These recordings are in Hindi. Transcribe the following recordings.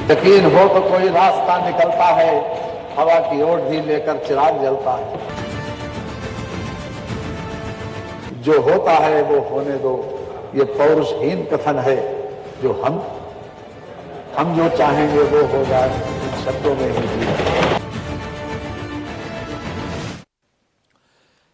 यकीन हो तो कोई रास्ता निकलता है, हवा की ओर भी लेकर चिराग जलता है। जो होता है वो होने दो, ये पौरुषहीन कथन है। जो हम जो चाहेंगे वो हो जाए, इन शब्दों में ही जी।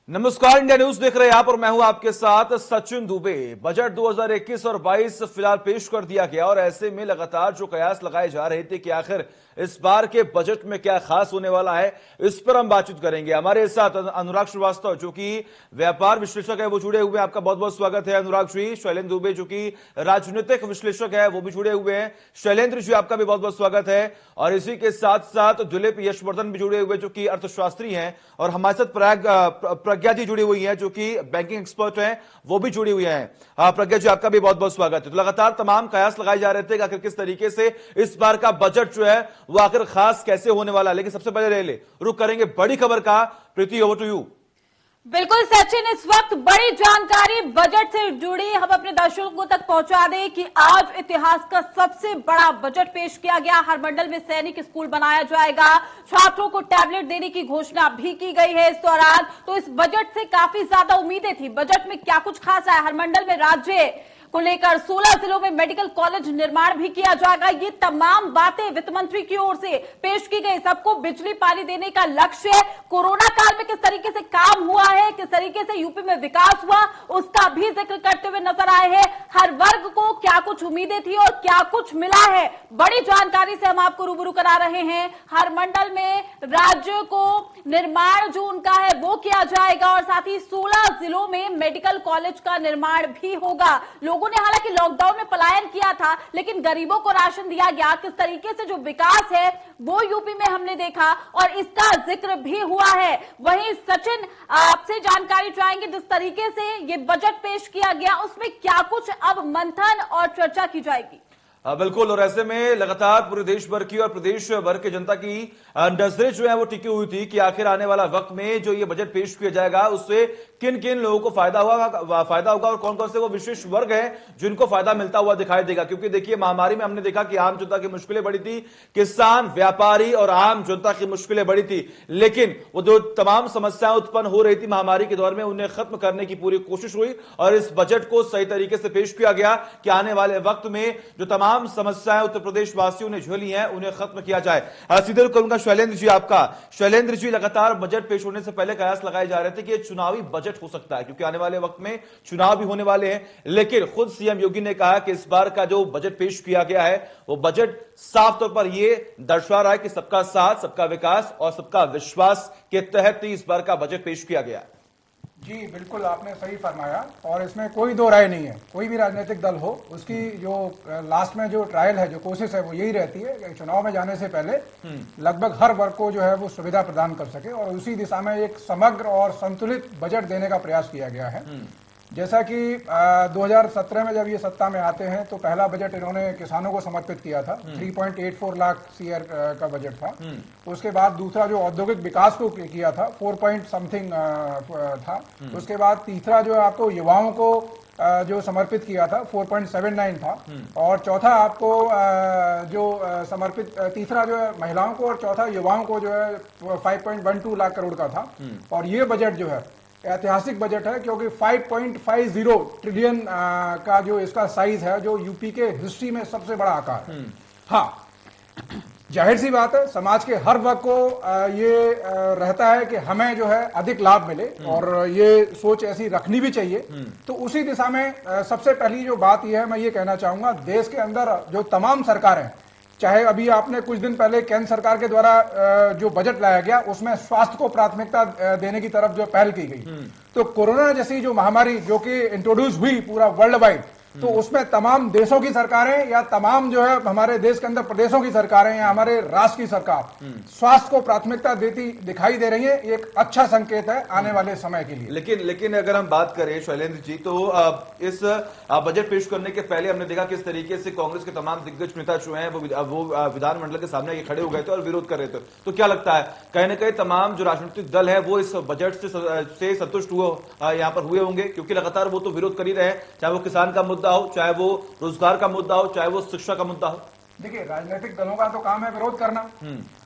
नमस्कार, इंडिया न्यूज देख रहे हैं आप और मैं हूं आपके साथ सचिन दुबे। बजट 2021 और 22 फिलहाल पेश कर दिया गया और ऐसे में लगातार जो कयास लगाए जा रहे थे कि आखिर इस बार के बजट में क्या खास होने वाला है, इस पर हम बातचीत करेंगे। हमारे साथ अनुराग श्रीवास्तव जो कि व्यापार विश्लेषक है वो जुड़े हुए हैं। आपका बहुत बहुत स्वागत है अनुराग जी। शैलेंद्र दुबे जो कि राजनीतिक विश्लेषक है वो भी जुड़े हुए हैं। शैलेंद्र जी आपका भी बहुत बहुत स्वागत है। और इसी के साथ साथ दिलीप यशवर्धन भी जुड़े हुए जो कि अर्थशास्त्री हैं, और हमारे साथ प्रज्ञा जी जुड़ी हुई हैं जो कि बैंकिंग एक्सपर्ट हैं, वो भी जुड़ी हुई हैं। प्रज्ञा जी आपका भी बहुत बहुत स्वागत है। तो लगातार तमाम कयास लगाए जा रहे थे कि आखिर किस तरीके से इस बार का बजट जो है वो आखिर खास कैसे होने वाला है। लेकिन सबसे पहले रुक करेंगे बड़ी खबर का। प्रीति, ओवर टू यू। बिल्कुल सचिन, इस वक्त बड़ी जानकारी बजट से जुड़ी हम अपने दर्शकों तक पहुंचा दें कि आज इतिहास का सबसे बड़ा बजट पेश किया गया। हर मंडल में सैनिक स्कूल बनाया जाएगा, छात्रों को टैबलेट देने की घोषणा भी की गई है इस दौरान। तो इस बजट से काफी ज्यादा उम्मीदें थी। बजट में क्या कुछ खास है? हर मंडल में राज्य को लेकर 16 जिलों में मेडिकल कॉलेज निर्माण भी किया जाएगा। ये तमाम बातें वित्त मंत्री की ओर से पेश की गई। सबको बिजली पानी देने का लक्ष्य है। कोरोना काल में किस तरीके से काम हुआ है, किस तरीके से यूपी में विकास हुआ, उसका भी जिक्र करते हुए नजर आए हैं। हर वर्ग को क्या कुछ उम्मीदें थी और क्या कुछ मिला है, बड़ी जानकारी से हम आपको रूबरू करा रहे हैं। हर मंडल में राज्य को निर्माण जो उनका है वो किया जाएगा और साथ ही 16 जिलों में मेडिकल कॉलेज का निर्माण भी होगा। लोगों ने हालांकि लॉकडाउन में पलायन किया था, लेकिन गरीबों को राशन दिया गया। किस तरीके से जो विकास है वो यूपी में हमने देखा और इसका जिक्र भी हुआ है। वहीं सचिन, आपसे जानकारी चाहेंगे, जिस तरीके से ये बजट पेश किया गया उसमें क्या कुछ अब मंथन और चर्चा की जाएगी? बिल्कुल, और ऐसे में लगातार पूरे देश भर की और प्रदेश भर के जनता की नजरें जो है वो टिकी हुई थी कि आखिर आने वाला वक्त में जो ये बजट पेश किया जाएगा उससे किन किन लोगों को फायदा होगा और कौन कौन से वो विशेष वर्ग हैं जिनको फायदा मिलता हुआ दिखाई देगा। क्योंकि देखिए, महामारी में हमने देखा कि आम जनता की मुश्किलें बड़ी थी, किसान, व्यापारी और आम जनता की मुश्किलें बड़ी थी, लेकिन वो जो तमाम समस्याएं उत्पन्न हो रही थी महामारी के दौर में उन्हें खत्म करने की पूरी कोशिश हुई और इस बजट को सही तरीके से पेश किया गया कि आने वाले वक्त में जो तमाम समस्याएं उत्तर प्रदेश वासियों ने झेली हैं उन्हें खत्म किया जाए। सीधे रुक करूंगा शैलेंद्र जी आपका। शैलेंद्र जी, लगातार बजट पेश होने से पहले कयास लगाए जा रहे थे कि ये चुनावी बजट हो सकता है क्योंकि आने वाले वक्त में चुनाव भी होने वाले हैं, लेकिन खुद सीएम योगी ने कहा कि इस बार का जो बजट पेश किया गया है वो बजट साफ तौर पर यह दर्शा रहा है कि सबका साथ, सबका विकास और सबका विश्वास के तहत ही इस बार का बजट पेश किया गया। जी बिल्कुल, आपने सही फरमाया और इसमें कोई दो राय नहीं है। कोई भी राजनीतिक दल हो, उसकी जो लास्ट में जो ट्रायल है, जो कोशिश है वो यही रहती है कि चुनाव में जाने से पहले लगभग हर वर्ग को जो है वो सुविधा प्रदान कर सके और उसी दिशा में एक समग्र और संतुलित बजट देने का प्रयास किया गया है। जैसा कि 2017 में जब ये सत्ता में आते हैं तो पहला बजट इन्होंने किसानों को समर्पित किया था। 3.84 लाख सीआर का बजट था। उसके बाद दूसरा जो औद्योगिक विकास को किया था 4 पॉइंट समथिंग था। उसके बाद तीसरा जो आपको युवाओं को जो समर्पित किया था 4.79 था और चौथा आपको जो समर्पित, तीसरा जो है महिलाओं को और चौथा युवाओं को जो है 5.12 लाख करोड़ का था। और ये बजट जो है ऐतिहासिक बजट है क्योंकि 5.50 ट्रिलियन का जो इसका साइज है, जो यूपी के हिस्ट्री में सबसे बड़ा आकार है। हाँ, जाहिर सी बात है, समाज के हर वर्ग को ये रहता है कि हमें जो है अधिक लाभ मिले और ये सोच ऐसी रखनी भी चाहिए। तो उसी दिशा में सबसे पहली जो बात यह है, मैं ये कहना चाहूंगा, देश के अंदर जो तमाम सरकारें, चाहे अभी आपने कुछ दिन पहले केंद्र सरकार के द्वारा जो बजट लाया गया उसमें स्वास्थ्य को प्राथमिकता देने की तरफ जो पहल की गई, तो कोरोना जैसी जो महामारी जो कि इंट्रोड्यूस हुई पूरा वर्ल्ड वाइड, तो उसमें तमाम देशों की सरकारें या तमाम जो है हमारे देश के अंदर प्रदेशों की सरकारें या हमारे राष्ट्र की सरकार स्वास्थ्य को प्राथमिकता देती दिखाई दे रही है। एक अच्छा संकेत है आने वाले समय के लिए। लेकिन अगर हम बात करें शैलेंद्र जी, तो इस बजट पेश करने के पहले हमने देखा किस तरीके से कांग्रेस के तमाम दिग्गज नेता जो हैं वो विधानमंडल के सामने ये खड़े हो गए थे और विरोध कर रहे थे। तो क्या लगता है, कहीं ना कहीं तमाम जो राजनीतिक दल है वो इस बजट से संतुष्ट यहाँ पर हुए होंगे? क्योंकि लगातार वो तो विरोध कर ही रहे हैं, चाहे वो किसान का मुद्दा हो, चाहे वो रोजगार का मुद्दा हो, चाहे वो शिक्षा का मुद्दा हो। देखिए, राजनीतिक दलों का तो काम है विरोध करना।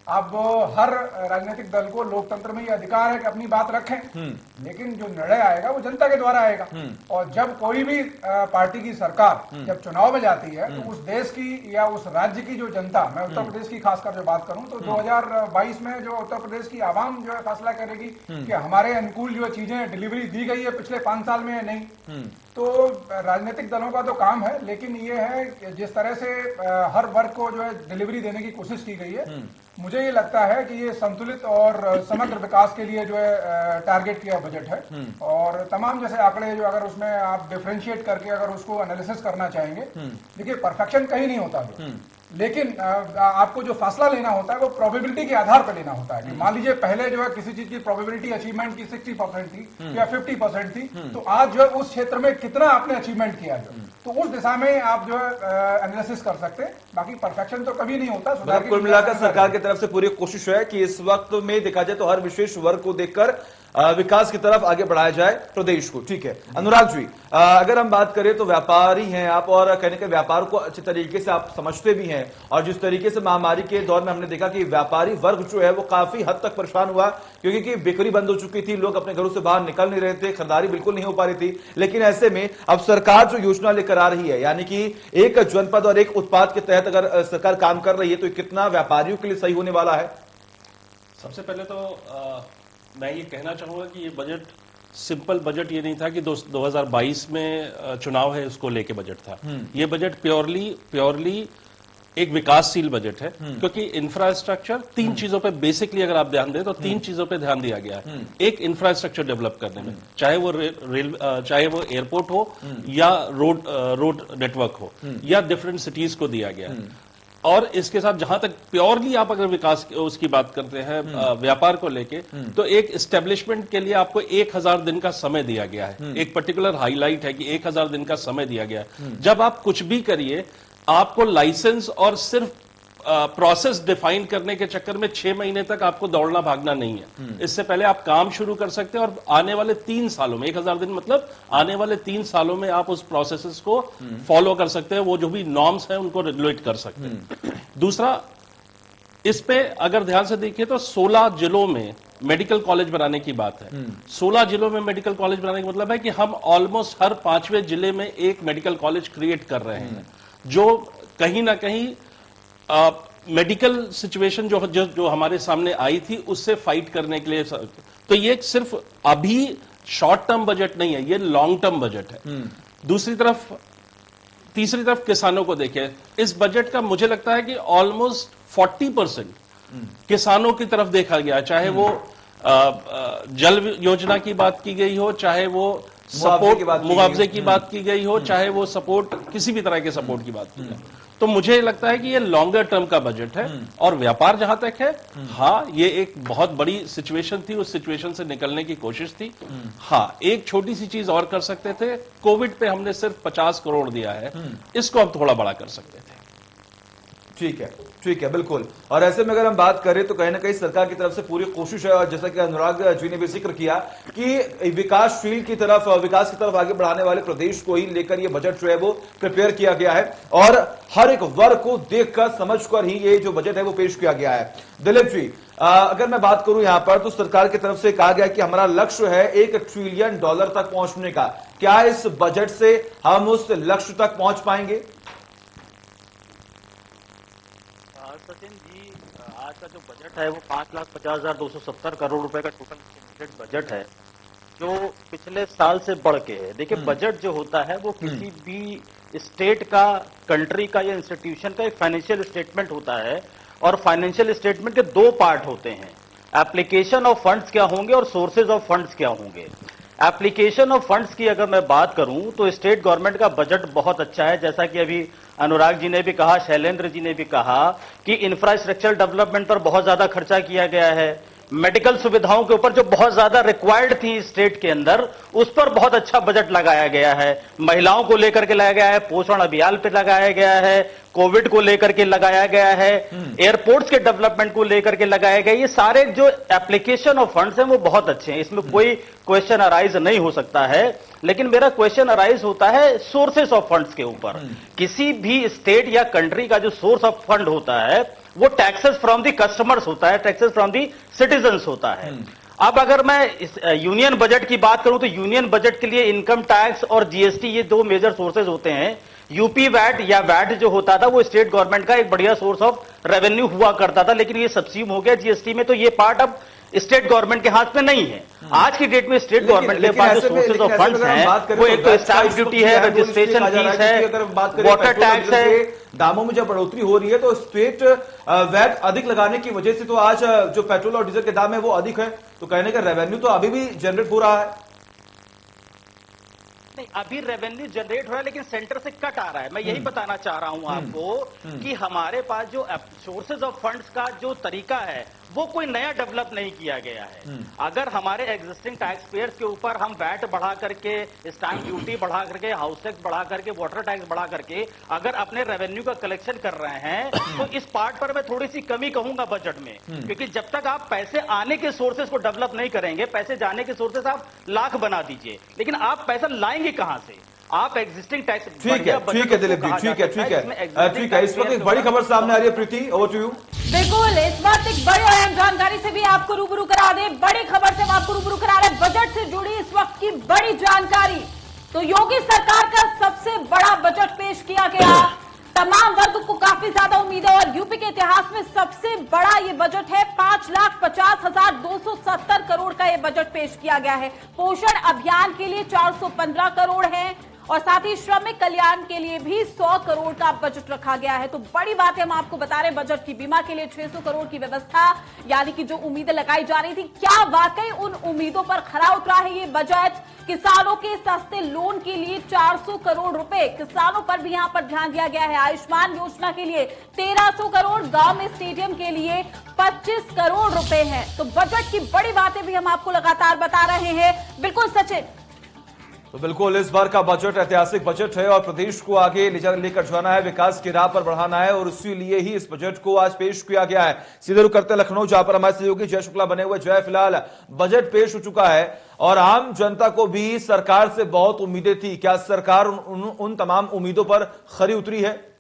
अब हर राजनीतिक दल को लोकतंत्र में ये अधिकार है कि अपनी बात रखें, लेकिन जो निर्णय आएगा वो जनता के द्वारा आएगा। और जब कोई भी पार्टी की सरकार जब चुनाव में जाती है तो उस देश की या उस राज्य की जो जनता, मैं उत्तर प्रदेश की खासकर जो बात करूं तो 2022 में जो उत्तर प्रदेश की आवाम जो है फैसला करेगी कि हमारे अनुकूल जो चीजें डिलीवरी दी गई है पिछले 5 साल में या नहीं। तो राजनीतिक दलों का तो काम है, लेकिन ये है कि जिस तरह से हर वर्ग को जो है डिलीवरी देने की कोशिश की गई है, मुझे ये लगता है कि ये संतुलित और समग्र विकास के लिए जो है टारगेट किया बजट है। और तमाम जैसे आंकड़े जो अगर उसमें आप डिफरेंशिएट करके अगर उसको एनालिसिस करना चाहेंगे, देखिए परफेक्शन कहीं नहीं होता है, लेकिन आपको जो फैसला लेना होता है वो प्रोबेबिलिटी के आधार पर लेना होता है कि मान लीजिए पहले जो है किसी चीज की प्रोबेबिलिटी अचीवमेंट की 60% थी या 50% थी, तो आज जो है उस क्षेत्र में कितना आपने अचीवमेंट किया जो, तो उस दिशा में आप जो है एनालिसिस कर सकते हैं। बाकी परफेक्शन तो कभी नहीं होता। मतलब कुल मिलाकर सरकार की तरफ से पूरी कोशिश है कि इस वक्त में देखा जाए तो हर विशेष वर्ग को देखकर विकास की तरफ आगे बढ़ाया जाए प्रदेश को। ठीक है अनुराग जी, अगर हम बात करें तो व्यापारी हैं आप और कहने के व्यापार को अच्छे तरीके से आप समझते भी हैं, और जिस तरीके से महामारी के दौर में हमने देखा कि व्यापारी वर्ग जो है वो काफी हद तक परेशान हुआ, क्योंकि बिक्री बंद हो चुकी थी, लोग अपने घरों से बाहर निकल नहीं रहे थे, खरीदारी बिल्कुल नहीं हो पा रही थी। लेकिन ऐसे में अब सरकार जो योजना लेकर आ रही है, यानी कि एक जनपद और एक उत्पाद के तहत अगर सरकार काम कर रही है, तो कितना व्यापारियों के लिए सही होने वाला है? सबसे पहले तो मैं ये कहना चाहूंगा कि ये बजट सिंपल बजट ये नहीं था कि 2022 में चुनाव है उसको लेके बजट था। ये बजट प्योरली एक विकासशील बजट है, क्योंकि इंफ्रास्ट्रक्चर 3 चीजों पे बेसिकली अगर आप ध्यान दें तो 3 चीजों पे ध्यान दिया गया है। एक इंफ्रास्ट्रक्चर डेवलप करने में, चाहे वो एयरपोर्ट हो या रोड नेटवर्क हो या डिफरेंट सिटीज को दिया गया है। और इसके साथ जहां तक प्योरली आप अगर विकास उसकी बात करते हैं व्यापार को लेके, तो एक एस्टेब्लिशमेंट के लिए आपको 1000 दिन का समय दिया गया है। एक पर्टिकुलर हाईलाइट है कि 1000 दिन का समय दिया गया है। जब आप कुछ भी करिए, आपको लाइसेंस और सिर्फ प्रोसेस डिफाइन करने के चक्कर में 6 महीने तक आपको दौड़ना भागना नहीं है। इससे पहले आप काम शुरू कर सकते हैं और आने वाले 3 सालों में, 1000 दिन मतलब आने वाले 3 सालों में आप उस प्रोसेसेस को फॉलो कर सकते हैं, वो जो भी नॉर्म्स हैं उनको रेगुलेट कर सकते हैं। दूसरा, इस पे अगर ध्यान से देखिए तो 16 जिलों में मेडिकल कॉलेज बनाने की बात है। 16 जिलों में मेडिकल कॉलेज बनाने का मतलब है कि हम ऑलमोस्ट हर 5वें जिले में एक मेडिकल कॉलेज क्रिएट कर रहे हैं, जो कहीं ना कहीं मेडिकल सिचुएशन जो हमारे सामने आई थी उससे फाइट करने के लिए। तो ये सिर्फ अभी शॉर्ट टर्म बजट नहीं है, ये लॉन्ग टर्म बजट है। तीसरी तरफ किसानों को देखिए, इस बजट का मुझे लगता है कि ऑलमोस्ट 40% किसानों की तरफ देखा गया, चाहे वो जल योजना की बात की गई हो, चाहे वो सपोर्ट मुआवजे की बात की गई हो, चाहे वो सपोर्ट किसी भी तरह के सपोर्ट की बात की जाए। तो मुझे लगता है कि ये लॉन्गर टर्म का बजट है। और व्यापार जहां तक है, हाँ ये एक बहुत बड़ी सिचुएशन थी, उस सिचुएशन से निकलने की कोशिश थी। हाँ, एक छोटी सी चीज और कर सकते थे, कोविड पे हमने सिर्फ 50 करोड़ दिया है, इसको हम थोड़ा बड़ा कर सकते थे। ठीक है बिल्कुल। और ऐसे में अगर हम बात करें तो कहीं ना कहीं सरकार की तरफ से पूरी कोशिश है, और जैसा कि अनुराग जी ने भी जिक्र किया कि विकासशील की तरफ, विकास की तरफ आगे बढ़ाने वाले प्रदेश को ही लेकर ये बजट जो है वो प्रिपेयर किया गया है, और हर एक वर्ग को देखकर समझकर ही ये जो बजट है वो पेश किया गया है। दिलीप जी, अगर मैं बात करूं यहां पर तो सरकार की तरफ से कहा गया कि हमारा लक्ष्य है $1 ट्रिलियन तक पहुंचने का। क्या इस बजट से हम उस लक्ष्य तक पहुंच पाएंगे? सचिन जी, आज का जो बजट है वो 5,50,270 करोड़ रुपए का टोटल बजट है, जो पिछले साल से बढ़ के है। देखिए, बजट जो होता है वो किसी भी स्टेट का, कंट्री का या इंस्टीट्यूशन का एक फाइनेंशियल स्टेटमेंट होता है, और फाइनेंशियल स्टेटमेंट के 2 पार्ट होते हैं। एप्लीकेशन ऑफ फंड्स क्या होंगे और सोर्सेज ऑफ फंड्स क्या होंगे। एप्लीकेशन ऑफ फंड्स की अगर मैं बात करूं तो स्टेट गवर्नमेंट का बजट बहुत अच्छा है, जैसा कि अभी अनुराग जी ने भी कहा, शैलेंद्र जी ने भी कहा कि इंफ्रास्ट्रक्चर डेवलपमेंट पर बहुत ज्यादा खर्चा किया गया है। मेडिकल सुविधाओं के ऊपर जो बहुत ज्यादा रिक्वायर्ड थी स्टेट के अंदर, उस पर बहुत अच्छा बजट लगाया गया है। महिलाओं को लेकर के लाया गया है, पोषण अभियान पे लगाया गया है, कोविड को लेकर के लगाया गया है, एयरपोर्ट्स के डेवलपमेंट को लेकर के लगाया गया, ये सारे जो एप्लीकेशन ऑफ फंड्स हैं वो बहुत अच्छे हैं, इसमें कोई क्वेश्चन अराइज नहीं हो सकता है। लेकिन मेरा क्वेश्चन अराइज होता है सोर्सेस ऑफ फंड्स के ऊपर। किसी भी स्टेट या कंट्री का जो सोर्स ऑफ फंड होता है वो टैक्सेस फ्रॉम द कस्टमर्स होता है, टैक्सेस फ्रॉम द सिटीजन्स होता है। अब अगर मैं इस यूनियन बजट की बात करूं तो यूनियन बजट के लिए इनकम टैक्स और जीएसटी ये दो मेजर सोर्सेज होते हैं। यूपी वैट या वैट जो होता था वो स्टेट गवर्नमेंट का एक बढ़िया सोर्स ऑफ रेवेन्यू हुआ करता था, लेकिन ये सब्सिड्यूम हो गया जीएसटी में, तो ये पार्ट अब स्टेट गवर्नमेंट के हाथ में नहीं है। आज की डेट में स्टेट गवर्नमेंट के पास जो सोर्सेज ऑफ फंड्स हैं वो एक तो स्टैंप ड्यूटी है, रजिस्ट्रेशन फीस है, वाटर टैक्स है। दामों में जब बढ़ोतरी हो रही है तो स्टेट वैट अधिक लगाने की वजह से तो आज जो पेट्रोल और डीजल के दाम है वो अधिक है, तो कहने का रेवेन्यू तो अभी भी जनरेट हो रहा है। नहीं, अभी रेवेन्यू जनरेट हो रहा है लेकिन सेंटर से कट आ रहा है। मैं यही बताना चाह रहा हूं आपको कि हमारे पास जो सोर्सेज ऑफ फंड्स का जो तरीका है वो कोई नया डेवलप नहीं किया गया है। अगर हमारे एग्जिस्टिंग टैक्स पेयर्स के ऊपर हम वैट बढ़ा करके, स्टैंप ड्यूटी बढ़ा करके, हाउस टैक्स बढ़ा करके, वाटर टैक्स बढ़ा करके अगर अपने रेवेन्यू का कलेक्शन कर रहे हैं तो इस पार्ट पर मैं थोड़ी सी कमी कहूंगा बजट में, क्योंकि जब तक आप पैसे आने के सोर्सेज को डेवलप नहीं करेंगे, पैसे जाने के सोर्सेज आप लाख बना दीजिए, लेकिन आप पैसा लाएंगे कहां से? आप एग्जिस्टिंग टैक्स। ठीक है दिलीप जी, ठीक है। इस वक्त एक बड़ी खबर सामने आ रही है, प्रीति ओवर टू यू। बिल्कुल, इस वक्त एक बड़ी और अहम जानकारी से भी आपको रूबरू करा दे, बड़ी खबर से हम आपको रूबरू करा रहे हैं, बजट से जुड़ी इस वक्त की बड़ी जानकारी। तो योगी सरकार का सबसे बड़ा बजट पेश किया गया, तमाम वर्ग को काफी ज्यादा उम्मीद है और यूपी के इतिहास में सबसे बड़ा ये बजट है। 5,50,270 करोड़ का ये बजट पेश किया गया है। पोषण अभियान के लिए 415 करोड़ है और साथ ही श्रमिक कल्याण के लिए भी 100 करोड़ का बजट रखा गया है। तो बड़ी बात है, हम आपको बता रहे हैं बजट की। बीमा के लिए 600 करोड़ की व्यवस्था, यानी कि जो उम्मीदें लगाई जा रही थी, क्या वाकई उन उम्मीदों पर खरा उतरा है ये बजट? किसानों के सस्ते लोन के लिए 400 करोड़ रुपए किसानों पर भी यहां पर ध्यान दिया गया है। आयुष्मान योजना के लिए 1300 करोड़, गांव में स्टेडियम के लिए 25 करोड़ रुपए हैं। तो बजट की बड़ी बातें भी हम आपको लगातार बता रहे हैं। बिल्कुल सचिन। तो बिल्कुल इस बार का बजट ऐतिहासिक बजट है और प्रदेश को आगे लेकर जाना है, विकास की राह पर बढ़ाना है और इसीलिए ही इस बजट को आज पेश किया गया है। सीधे रुख करते लखनऊ, जहां पर हमारे सहयोगी जय शुक्ला बने हुए। जय, फिलहाल बजट पेश हो चुका है और आम जनता को भी सरकार से बहुत उम्मीदें थी, क्या सरकार उन तमाम उम्मीदों पर खरी उतरी है?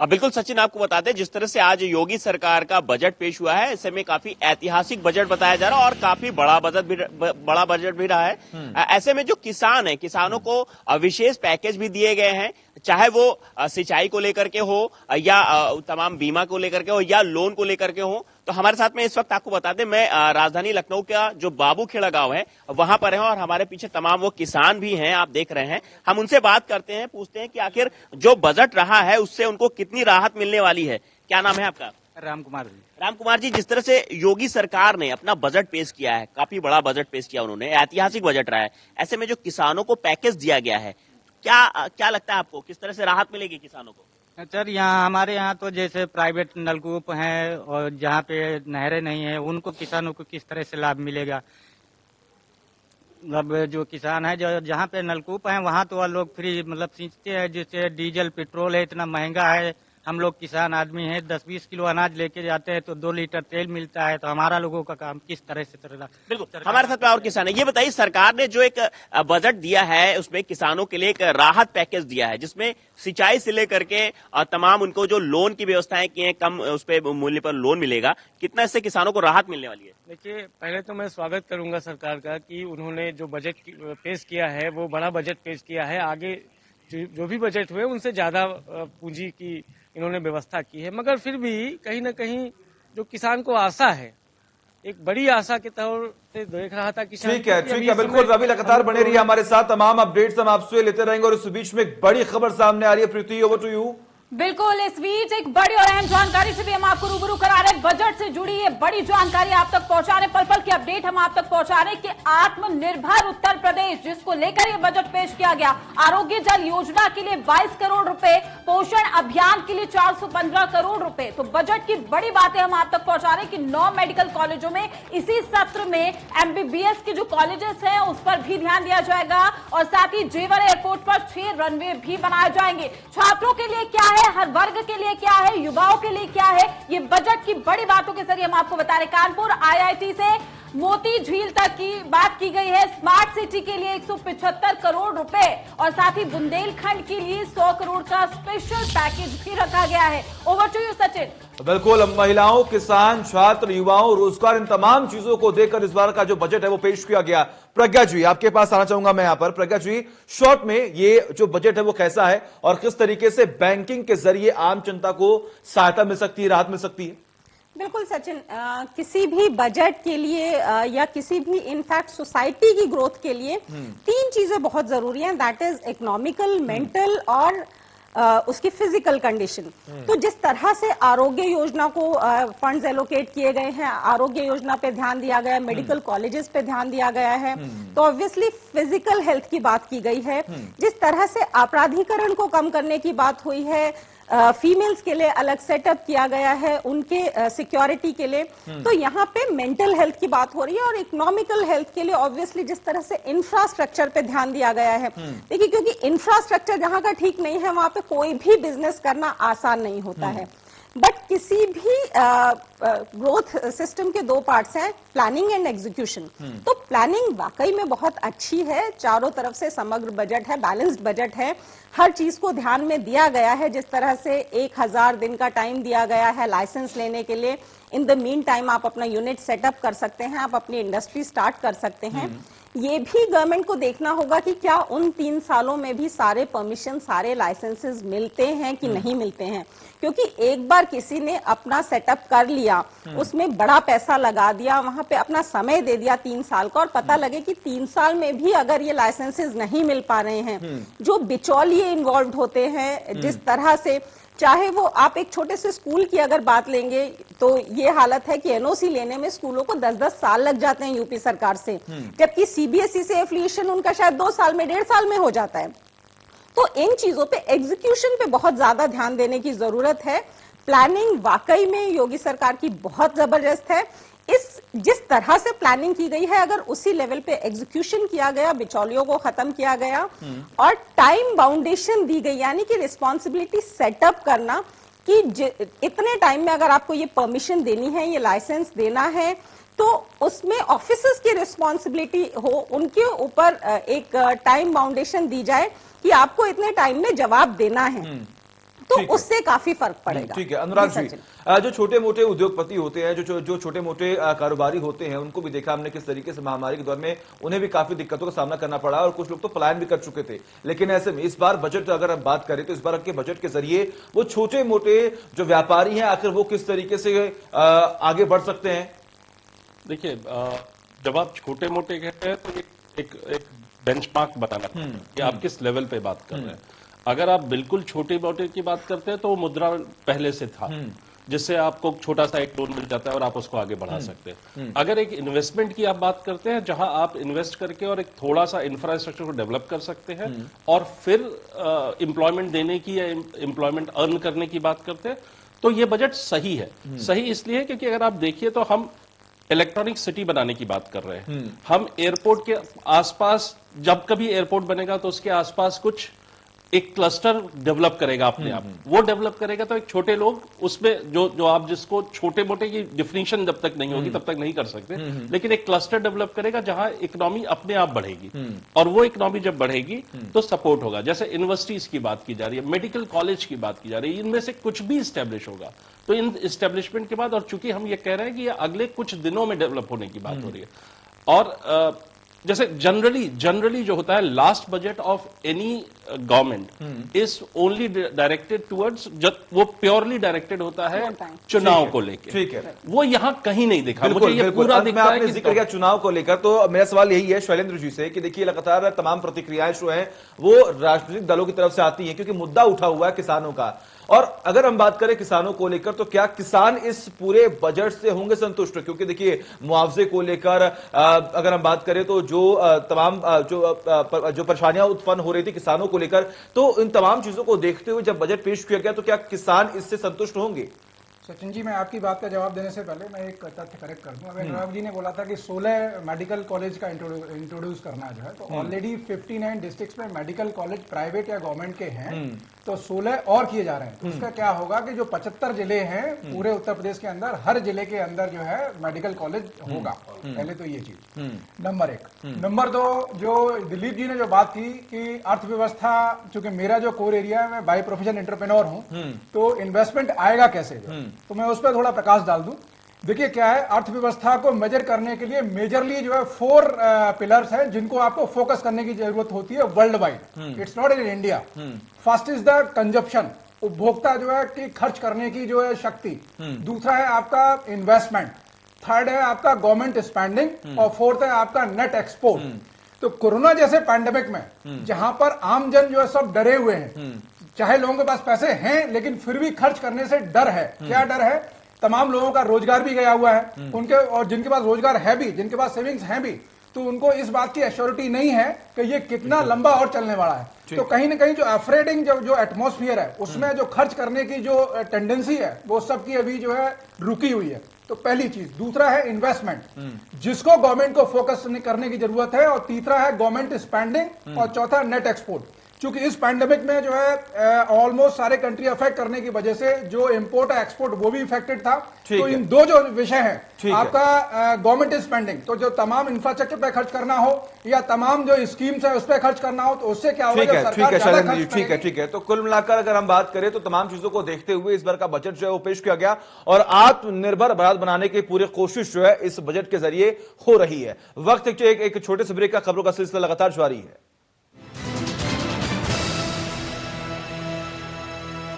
बिल्कुल सचिन, आपको बता दें जिस तरह से आज योगी सरकार का बजट पेश हुआ है, ऐसे में काफी ऐतिहासिक बजट बताया जा रहा है और काफी बड़ा बजट भी रहा है। ऐसे में जो किसान है, किसानों को विशेष पैकेज भी दिए गए हैं, चाहे वो सिंचाई को लेकर के हो या तमाम बीमा को लेकर के हो या लोन को लेकर के हो। तो हमारे साथ में इस वक्त आपको बता दें, मैं राजधानी लखनऊ का जो बाबूखेड़ा गांव है वहां पर है और हमारे पीछे तमाम वो किसान भी हैं, आप देख रहे हैं। हम उनसे बात करते हैं, पूछते हैं कि आखिर जो बजट रहा है उससे उनको कितनी राहत मिलने वाली है। क्या नाम है आपका? राम कुमार जी। राम कुमार जी, जिस तरह से योगी सरकार ने अपना बजट पेश किया है, काफी बड़ा बजट पेश किया उन्होंने, ऐतिहासिक बजट रहा है, ऐसे में जो किसानों को पैकेज दिया गया है, क्या लगता है आपको, किस तरह से राहत मिलेगी किसानों को? सर, यहाँ हमारे यहाँ तो जैसे प्राइवेट नलकूप हैं और जहाँ पे नहरें नहीं है, उनको किसानों को किस तरह से लाभ मिलेगा? मतलब जो किसान है, जो जहाँ पे नलकूप है वहाँ तो लोग फ्री मतलब सींचते हैं, जिससे डीजल पेट्रोल है इतना महंगा है। हम लोग किसान आदमी हैं, 10-20 किलो अनाज लेके जाते हैं तो 2 लीटर तेल मिलता है, तो हमारा लोगों का काम किस तरह से चलेगा? बिल्कुल, हमारे साथ में और किसान है। ये बताइए, सरकार ने जो एक बजट दिया है उसमें किसानों के लिए एक राहत पैकेज दिया है, जिसमें सिंचाई से लेकर के तमाम उनको जो लोन की व्यवस्थाएं की है, कम उस पर मूल्य पर लोन मिलेगा, कितना इससे किसानों को राहत मिलने वाली है? देखिए, पहले तो मैं स्वागत करूंगा सरकार का कि उन्होंने जो बजट पेश किया है वो बड़ा बजट पेश किया है। आगे जो भी बजट हुए उनसे ज्यादा पूंजी की इन्होंने व्यवस्था की है, मगर फिर भी कहीं ना कहीं जो किसान को आशा है, एक बड़ी आशा के तौर से देख रहा था किसान। ठीक है, बिल्कुल रवि, लगातार बने रहिए हमारे साथ, तमाम अपडेट्स हम आपसे लेते रहेंगे और इस बीच में एक बड़ी खबर सामने आ रही है। प्रीति, ओवर टू यू। बिल्कुल, इस बीच एक बड़ी और अहम जानकारी से भी हम आपको रूबरू करा रहे हैं। बजट से जुड़ी ये बड़ी जानकारी आप तक पहुंचा रहे, पल पल की अपडेट हम आप तक पहुंचा रहे कि आत्मनिर्भर उत्तर प्रदेश जिसको लेकर ये बजट पेश किया गया, आरोग्य जल योजना के लिए 22 करोड़ रुपए, पोषण अभियान के लिए 415 करोड़ रुपए। तो बजट की बड़ी बातें हम आप तक पहुंचा रहे हैं कि 9 मेडिकल कॉलेजों में इसी सत्र में एमबीबीएस के जो कॉलेजेस हैं उस पर भी ध्यान दिया जाएगा और साथ ही जेवर एयरपोर्ट पर 6 रनवे भी बनाए जाएंगे। छात्रों के लिए क्या है, हर वर्ग के लिए क्या है, युवाओं के लिए क्या है, ये बजट की बड़ी बातों के जरिए हम आपको बता रहे। कानपुर आईआईटी से मोती झील तक की बात की गई है। स्मार्ट सिटी के लिए 175 करोड़ रुपए और साथ ही बुंदेलखंड के लिए 100 करोड़ का स्पेशल पैकेज भी रखा गया है। Over to you Sachin. बिल्कुल, महिलाओं, किसान, छात्र, युवाओं, रोजगार, इन तमाम चीजों को देखकर इस बार का जो बजट है वो पेश किया गया। प्रज्ञा जी, आपके पास आना चाहूंगा मैं यहाँ पर। प्रज्ञा जी, शॉर्ट में ये जो बजट है वो कैसा है और किस तरीके से बैंकिंग के जरिए आम जनता को सहायता मिल सकती है, राहत मिल सकती है? बिल्कुल सचिन, किसी भी बजट के लिए या किसी भी इनफैक्ट सोसाइटी की ग्रोथ के लिए 3 चीजें बहुत जरूरी हैं, दैट इज इकोनॉमिकल, मेंटल और उसकी फिजिकल कंडीशन। तो जिस तरह से आरोग्य योजना को फंड्स एलोकेट किए गए हैं, आरोग्य योजना पे ध्यान दिया गया है, मेडिकल कॉलेजेस पे ध्यान दिया गया है, तो ऑब्वियसली फिजिकल हेल्थ की बात की गई है। जिस तरह से आपराधिकरण को कम करने की बात हुई है, फीमेल्स के लिए अलग सेटअप किया गया है उनके सिक्योरिटी के लिए, तो यहाँ पे मेंटल हेल्थ की बात हो रही है और इकोनॉमिकल हेल्थ के लिए ऑब्वियसली जिस तरह से इंफ्रास्ट्रक्चर पे ध्यान दिया गया है। देखिए, क्योंकि इंफ्रास्ट्रक्चर जहां का ठीक नहीं है वहां पे कोई भी बिजनेस करना आसान नहीं होता है। बट किसी भी ग्रोथ सिस्टम के 2 पार्ट्स हैं, प्लानिंग एंड एग्जीक्यूशन। तो प्लानिंग वाकई में बहुत अच्छी है, चारों तरफ से समग्र बजट है, बैलेंस्ड बजट है, हर चीज को ध्यान में दिया गया है। जिस तरह से 1000 दिन का टाइम दिया गया है लाइसेंस लेने के लिए, इन द मीन टाइम आप अपना यूनिट सेटअप कर सकते हैं, आप अपनी इंडस्ट्री स्टार्ट कर सकते हैं। ये भी गवर्नमेंट को देखना होगा कि क्या उन 3 सालों में भी सारे परमिशन, सारे लाइसेंसेस मिलते हैं कि नहीं मिलते हैं, क्योंकि एक बार किसी ने अपना सेटअप कर लिया, उसमें बड़ा पैसा लगा दिया, वहां पे अपना समय दे दिया 3 साल का, और पता लगे कि 3 साल में भी अगर ये लाइसेंसेस नहीं मिल पा रहे हैं, जो बिचौलिए इन्वॉल्व होते हैं, जिस तरह से चाहे वो आप एक छोटे से स्कूल की अगर बात लेंगे तो ये हालत है कि एनओसी लेने में स्कूलों को 10-10 साल लग जाते हैं यूपी सरकार से, जबकि सीबीएसई से एफिलिएशन उनका शायद 2 साल में, 1.5 साल में हो जाता है। तो इन चीजों पे, एग्जीक्यूशन पे बहुत ज्यादा ध्यान देने की जरूरत है। प्लानिंग वाकई में योगी सरकार की बहुत जबरदस्त है। जिस तरह से प्लानिंग की गई है, अगर उसी लेवल पे एग्जीक्यूशन किया गया, बिचौलियों को खत्म किया गया और टाइम बाउंडेशन दी गई, यानी कि रिस्पॉन्सिबिलिटी सेटअप करना कि इतने टाइम में अगर आपको ये परमिशन देनी है, ये लाइसेंस देना है, तो उसमें ऑफिसर्स की रिस्पॉन्सिबिलिटी हो, उनके ऊपर एक टाइम बाउंडेशन दी जाए कि आपको इतने टाइम में जवाब देना है, तो उससे काफी फर्क पड़ेगा। ठीक है अनुराग जी, जो छोटे मोटे उद्योगपति होते हैं, जो छोटे मोटे कारोबारी होते हैं, उनको भी देखा हमने किस तरीके से महामारी के दौर में उन्हें भी काफी दिक्कतों का सामना करना पड़ा और कुछ लोग तो पलायन भी कर चुके थे। लेकिन ऐसे में इस बार बजट अगर हम बात करें तो इस बार के बजट के जरिए वो छोटे मोटे जो व्यापारी हैं आखिर वो किस तरीके से आगे बढ़ सकते हैं? देखिए, जब आप छोटे मोटे कहते हैं तो एक बेंचमार्क बताना कि आप किस लेवल पे बात कर रहे हैं। अगर आप बिल्कुल छोटे मोटे की बात करते हैं तो वो मुद्रा पहले से था, जिससे आपको छोटा सा एक लोन मिल जाता है और आप उसको आगे बढ़ा सकते हैं। अगर एक इन्वेस्टमेंट की आप बात करते हैं, जहां आप इन्वेस्ट करके और एक थोड़ा सा इंफ्रास्ट्रक्चर को डेवलप कर सकते हैं और फिर एम्प्लॉयमेंट देने की या एम्प्लॉयमेंट अर्न करने की बात करते हैं, तो ये बजट सही है। सही इसलिए क्योंकि अगर आप देखिए तो हम इलेक्ट्रॉनिक सिटी बनाने की बात कर रहे हैं। हम एयरपोर्ट के आसपास, जब कभी एयरपोर्ट बनेगा तो उसके आसपास कुछ एक क्लस्टर डेवलप करेगा अपने आप। वो डेवलप करेगा तो एक छोटे लोग उसमें जो आप जिसको छोटे मोटे की डिफिनीशन जब तक नहीं होगी तब तक नहीं कर सकते, लेकिन एक क्लस्टर डेवलप करेगा जहां इकोनॉमी अपने आप बढ़ेगी, और वो इकोनॉमी जब बढ़ेगी तो सपोर्ट होगा। जैसे यूनिवर्सिटीज की बात की जा रही है, मेडिकल कॉलेज की बात की जा रही है, इनमें से कुछ भी स्टैब्लिश होगा तो इन एस्टेब्लिशमेंट के बाद, और चूंकि हम ये कह रहे हैं कि ये अगले कुछ दिनों में डेवलप होने की बात हो रही है, और जैसे जनरली जो होता है, last budget of any government is only directed towards, वो प्योरली डायरेक्टेड होता है चुनाव को लेकर। ठीक है, वो यहाँ कहीं नहीं दिखा। मुझे ये बिल्कुल। पूरा अंत में दिखता है आपने कि जिक्र किया चुनाव को लेकर, तो मेरा सवाल यही है शैलेंद्र जी से कि देखिए लगातार तमाम प्रतिक्रियाएं जो हैं वो राजनीतिक दलों की तरफ से आती हैं, क्योंकि मुद्दा उठा हुआ है किसानों का। और अगर हम बात करें किसानों को लेकर, तो क्या किसान इस पूरे बजट से होंगे संतुष्ट? क्योंकि देखिए मुआवजे को लेकर अगर हम बात करें तो जो तमाम जो परेशानियां उत्पन्न हो रही थी किसानों को लेकर, तो इन तमाम चीजों को देखते हुए जब बजट पेश किया गया तो क्या किसान इससे संतुष्ट होंगे? सचिन जी, मैं आपकी बात का जवाब देने से पहले मैं एक तथ्य करेक्ट कर दूं। अभी अनुराग जी ने बोला था कि 16 मेडिकल कॉलेज का इंट्रोड्यूस करना जो है, तो ऑलरेडी 59 डिस्ट्रिक्ट्स में मेडिकल कॉलेज प्राइवेट या गवर्नमेंट के हैं, तो 16 और किए जा रहे हैं। तो इसका क्या होगा कि जो 75 जिले हैं पूरे उत्तर प्रदेश के अंदर, हर जिले के अंदर जो है मेडिकल कॉलेज होगा। पहले तो ये चीज नंबर 1। नंबर 2, जो दिलीप जी ने जो बात की कि अर्थव्यवस्था, चूंकि मेरा जो कोर एरिया है, मैं बाय प्रोफेशन एंटरप्रेन्योर हूं, तो इन्वेस्टमेंट आएगा कैसे, तो मैं उस पर थोड़ा प्रकाश डाल दूं। देखिए क्या है, अर्थव्यवस्था को मेजर करने के लिए मेजरली जो है 4 पिलर्स हैं जिनको आपको फोकस करने की जरूरत होती है world wide. It's not in India. First is the consumption, उपभोक्ता जो है कि खर्च करने की जो है शक्ति। दूसरा है आपका इन्वेस्टमेंट। थर्ड है आपका गवर्नमेंट स्पेंडिंग। और फोर्थ है आपका नेट एक्सपोर्ट। तो कोरोना जैसे पैंडेमिक में जहां पर आम जन जो है सब डरे हुए हैं, चाहे लोगों के पास पैसे हैं लेकिन फिर भी खर्च करने से डर है। क्या डर है? तमाम लोगों का रोजगार भी गया हुआ है उनके, और जिनके पास रोजगार है भी, जिनके पास सेविंग्स हैं भी, तो उनको इस बात की एश्योरिटी नहीं है कि ये कितना लंबा और चलने वाला है। तो कहीं ना कहीं जो अफ्रेडिंग जो एटमॉस्फियर है, उसमें जो खर्च करने की जो टेंडेंसी है, वो सबकी अभी जो है रुकी हुई है। तो पहली चीज। दूसरा है इन्वेस्टमेंट, जिसको गवर्नमेंट को फोकस करने की जरूरत है। और तीसरा है गवर्नमेंट स्पेंडिंग। और चौथा नेट एक्सपोर्ट। क्योंकि इस पैंडेमिक में जो है ऑलमोस्ट सारे कंट्री अफेक्ट करने की वजह से जो इंपोर्ट और एक्सपोर्ट वो भी इफेक्टेड था। तो इन दो जो विषय हैं, आपका गवर्नमेंट स्पेंडिंग, तो जो तमाम इंफ्रास्ट्रक्चर पे खर्च करना हो या तमाम जो स्कीम्स है उस पर खर्च करना हो, तो उससे क्या होगा? ठीक है। तो कुल मिलाकर अगर हम बात करें तो तमाम चीजों को देखते हुए इस बार का बजट जो है वो पेश किया गया, और आत्मनिर्भर भारत बनाने की पूरी कोशिश जो है इस बजट के जरिए हो रही है। वक्त एक छोटे से ब्रेक का, खबरों का सिलसिला लगातार जारी है।